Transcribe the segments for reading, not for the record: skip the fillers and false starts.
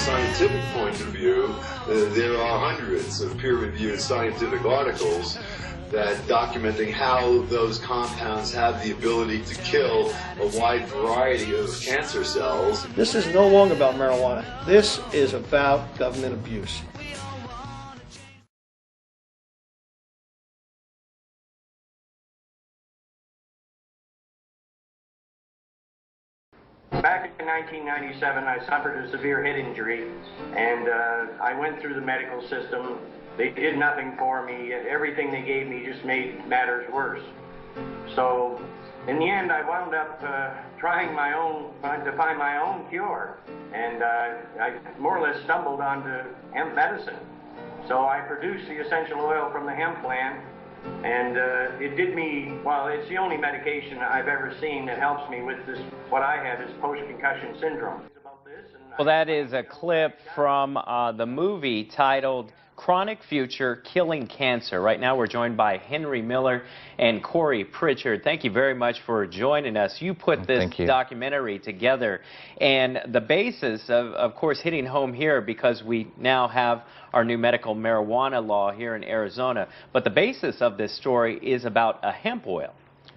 scientific point of view, there are hundreds of peer-reviewed scientific articles that documenting how those compounds have the ability to kill a wide variety of cancer cells. This is no longer about marijuana. This is about government abuse. Back in 1997, I suffered a severe head injury, and I went through the medical system. They did nothing for me. Everything they gave me just made matters worse. So, in the end, I wound up trying to find my own cure, and I more or less stumbled onto hemp medicine. So I produced the essential oil from the hemp plant, and it did me, well, it's the only medication I've ever seen that helps me with this, what I have is post-concussion syndrome. Well, that is a clip from the movie titled Chronic Future, Killing Cancer. Right now we're joined by Henry Miller and Corey Pritchard. Thank you very much for joining us. You put this documentary together, and the basis of course, hitting home here because we now have our new medical marijuana law here in Arizona, but the basis of this story is about a hemp oil.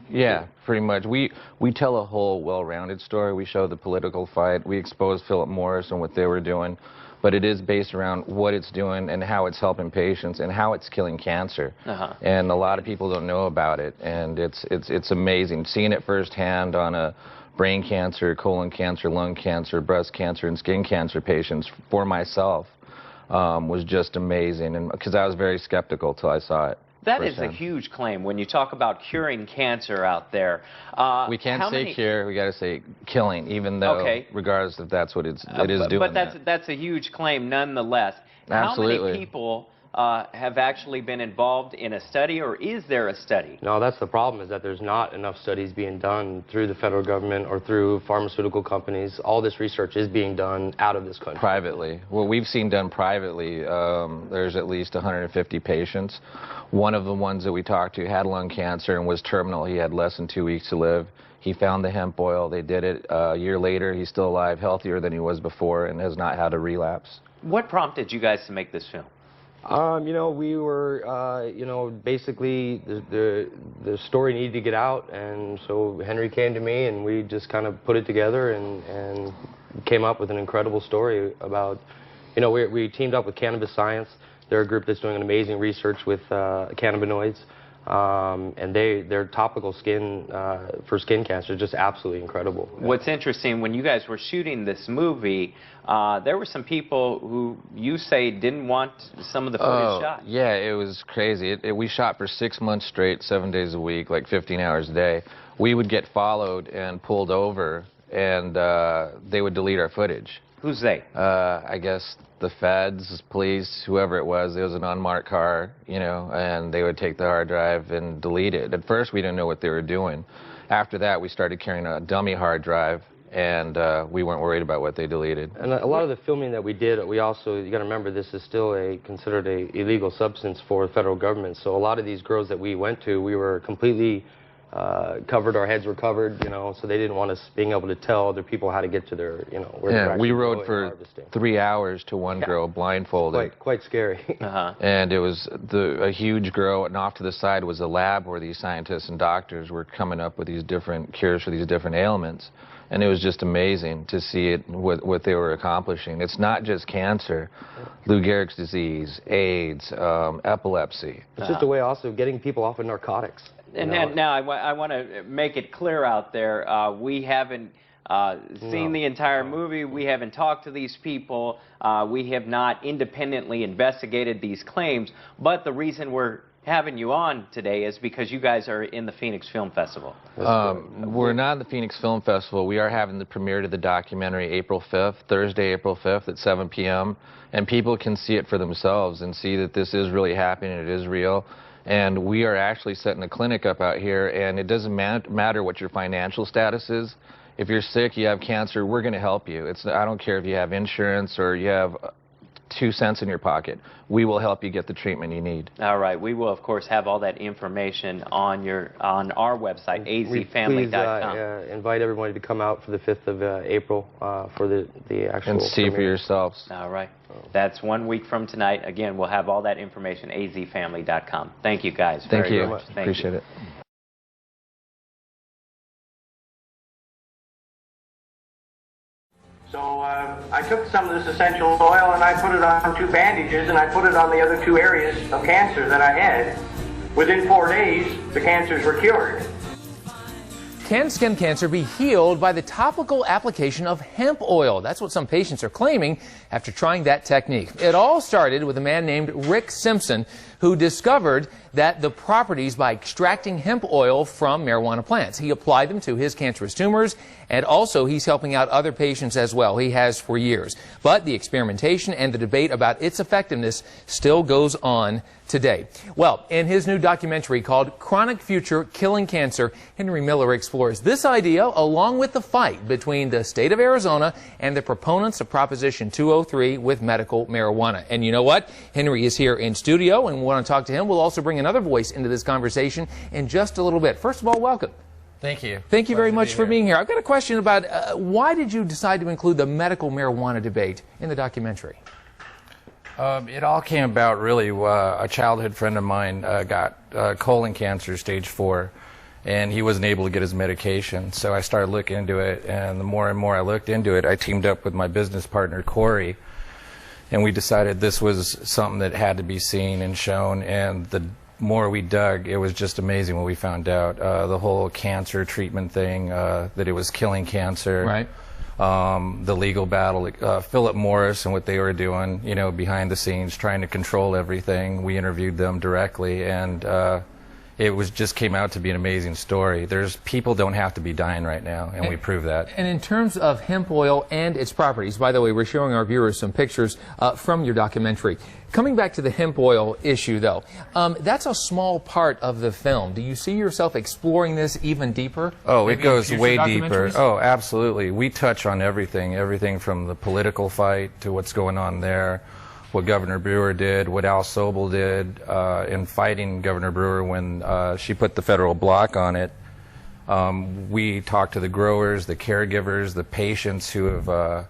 Yeah, pretty much. We tell a whole well-rounded story. We show the political fight. We expose Philip Morris and what they were doing. But it is based around what it's doing and how it's helping patients and how it's killing cancer. And a lot of people don't know about it. And it's amazing. Seeing it firsthand on a brain cancer, colon cancer, lung cancer, breast cancer, and skin cancer patients for myself was just amazing. And because I was very skeptical till I saw it. That is a huge claim when you talk about curing cancer out there. We can't say cure, we got to say killing, even though, regardless if that's what it is doing. But that's a huge claim nonetheless. Absolutely. How many people have actually been involved in a study, or is there a study? No, that's the problem, is that there's not enough studies being done through the federal government or through pharmaceutical companies. All this research is being done out of this country. Privately. What we've seen done privately, there's at least 150 patients. One of the ones that we talked to had lung cancer and was terminal. He had less than 2 weeks to live. He found the hemp oil. They did it. A year later, he's still alive, healthier than he was before, and has not had a relapse. What prompted you guys to make this film? You know, we were, you know, basically the story needed to get out, and so Henry came to me, and we just kind of put it together and came up with an incredible story about, you know, we teamed up with Cannabis Science. They're a group that's doing an amazing research with cannabinoids, and their topical skin for skin cancer is just absolutely incredible. What's interesting, when you guys were shooting this movie, there were some people who you say didn't want some of the footage shot. Yeah, it was crazy. We shot for 6 months straight, 7 days a week, like 15 hours a day. We would get followed and pulled over, and they would delete our footage. Who's they? I guess the feds, police, whoever it was an unmarked car, you know, and they would take the hard drive and delete it. At first, we didn't know what they were doing. After that, we started carrying a dummy hard drive, and we weren't worried about what they deleted. And a lot of the filming that we did, we also, you got to remember, this is still considered a illegal substance for the federal government. So a lot of these girls that we went to, we were completely covered, our heads were covered, you know, so they didn't want us being able to tell other people how to get to their, you know, where they're actually we rode for harvesting. 3 hours to one girl, blindfolded. Quite scary. And it was a huge grow, and off to the side was a lab where these scientists and doctors were coming up with these different cures for these different ailments. And it was just amazing to see it, what they were accomplishing. It's not just cancer, Lou Gehrig's disease, AIDS, epilepsy. It's just a way also of getting people off of narcotics. And now I want to make it clear out there, we haven't seen the entire movie, we haven't talked to these people, we have not independently investigated these claims, but the reason we're having you on today is because you guys are in the Phoenix Film Festival. We're not in the Phoenix Film Festival. We are having the premiere to the documentary April 5th, Thursday, April 5th at 7 p.m. And people can see it for themselves and see that this is really happening, it is real. And we are actually setting a clinic up out here, and it doesn't matter what your financial status is. If you're sick, you have cancer, we're going to help you. I don't care if you have insurance or you have 2 cents in your pocket. We will help you get the treatment you need. All right. We will, of course, have all that information on our website, EssiacHempLaetrile.com. Please invite everybody to come out for the 5th of April for the actual... And see for yourselves. All right. That's 1 week from tonight. Again, we'll have all that information, EssiacFamily.com. Thank you, guys. Thank you. Very much. Thank Appreciate you. it. So I took some of this essential oil and I put it on 2 bandages and I put it on the other 2 areas of cancer that I had. Within 4 days, the cancers were cured. Can skin cancer be healed by the topical application of hemp oil? That's what some patients are claiming after trying that technique. It all started with a man named Rick Simpson, who discovered that the properties by extracting hemp oil from marijuana plants. He applied them to his cancerous tumors, and also he's helping out other patients as well. He has for years. But the experimentation and the debate about its effectiveness still goes on today. Well, in his new documentary called Chronic Future, Killing Cancer, Henry Miller explores this idea along with the fight between the state of Arizona and the proponents of Proposition 203 with medical marijuana. And you know what? Henry is here in studio, and we want to talk to him. We'll also bring another voice into this conversation in just a little bit. First of all, welcome. Thank you. Thank you very much for being here. I've got a question about why did you decide to include the medical marijuana debate in the documentary? It all came about really, a childhood friend of mine got colon cancer, stage 4, and he wasn't able to get his medication. So I started looking into it, and the more and more I looked into it, I teamed up with my business partner, Corey, and we decided this was something that had to be seen and shown, and the more we dug, it was just amazing what we found out. The whole cancer treatment thing, that it was killing cancer. Right. The legal battle, Philip Morris and what they were doing, you know, behind the scenes, trying to control everything. We interviewed them directly, and it was just came out to be an amazing story. People don't have to be dying right now, and we prove that. And in terms of hemp oil and its properties, by the way, we're showing our viewers some pictures from your documentary. Coming back to the hemp oil issue, though, that's a small part of the film. Do you see yourself exploring this even deeper? Oh, it goes way deeper. Oh, absolutely. We touch on everything from the political fight to what's going on there, what Governor Brewer did, what Al Sobel did in fighting Governor Brewer when she put the federal block on it. We talked to the growers, the caregivers, the patients who have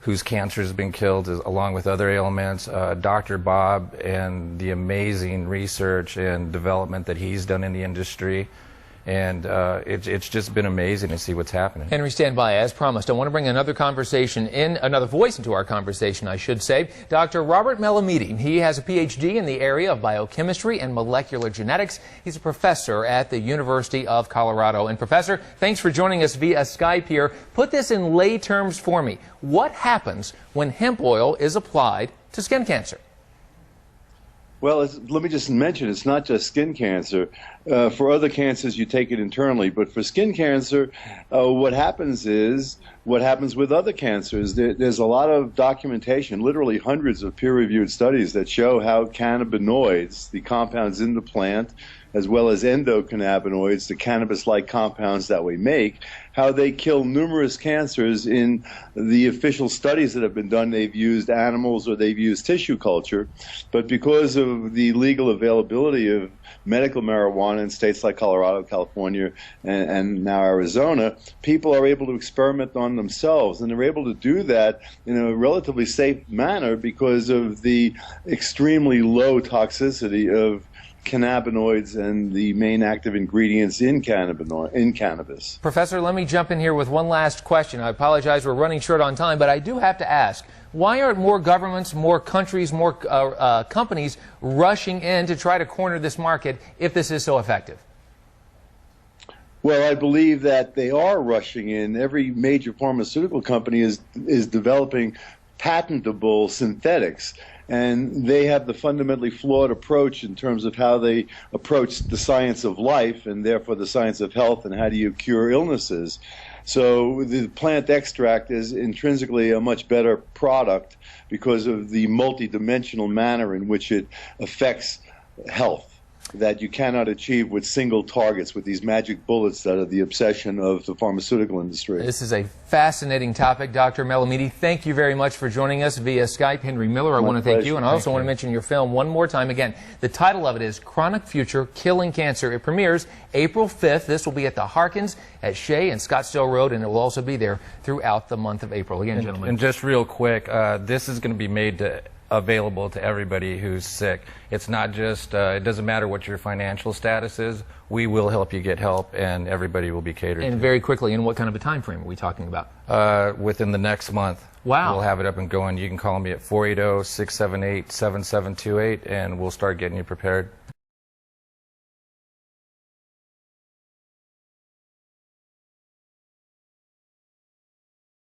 whose cancer has been killed, along with other ailments. Dr. Bob and the amazing research and development that he's done in the industry. And it's just been amazing to see what's happening. Henry, stand by. As promised, I want to bring another voice into our conversation, I should say. Dr. Robert Melamede. He has a PhD in the area of biochemistry and molecular genetics. He's a professor at the University of Colorado. And Professor, thanks for joining us via Skype here. Put this in lay terms for me. What happens when hemp oil is applied to skin cancer? Well, let me just mention, it's not just skin cancer. For other cancers, you take it internally. But for skin cancer, what happens is what happens with other cancers. There's a lot of documentation, literally hundreds of peer-reviewed studies that show how cannabinoids, the compounds in the plant, as well as endocannabinoids, the cannabis-like compounds that we make, how they kill numerous cancers. In the official studies that have been done, they've used animals or they've used tissue culture. But because of the legal availability of medical marijuana in states like Colorado, California, and now Arizona, people are able to experiment on themselves. And they're able to do that in a relatively safe manner because of the extremely low toxicity of cannabinoids and the main active ingredients in cannabis. Professor, let me jump in here with one last question. I apologize, we're running short on time, but I do have to ask, why aren't more governments, more countries, more companies rushing in to try to corner this market if this is so effective? Well, I believe that they are rushing in. Every major pharmaceutical company is developing patentable synthetics. And they have the fundamentally flawed approach in terms of how they approach the science of life and therefore the science of health and how do you cure illnesses. So the plant extract is intrinsically a much better product because of the multidimensional manner in which it affects health. that you cannot achieve with single targets, with these magic bullets that are the obsession of the pharmaceutical industry. This is a fascinating topic. Dr. Melamede, thank you very much for joining us via Skype. Henry Miller, I want to thank you. And I also want to mention your film one more time. Again, the title of it is Chronic Future, Killing Cancer. It premieres April 5th. This will be at the Harkins at Shea and Scottsdale Road, and it will also be there throughout the month of April. Again, gentlemen. And just real quick, this is going to be made available to everybody who's sick. It's not just, it doesn't matter what your financial status is, we will help you get help, and everybody will be catered to. And very quickly, in what kind of a time frame are we talking about? Within the next month. Wow. We'll have it up and going. You can call me at 480-678-7728, and we'll start getting you prepared.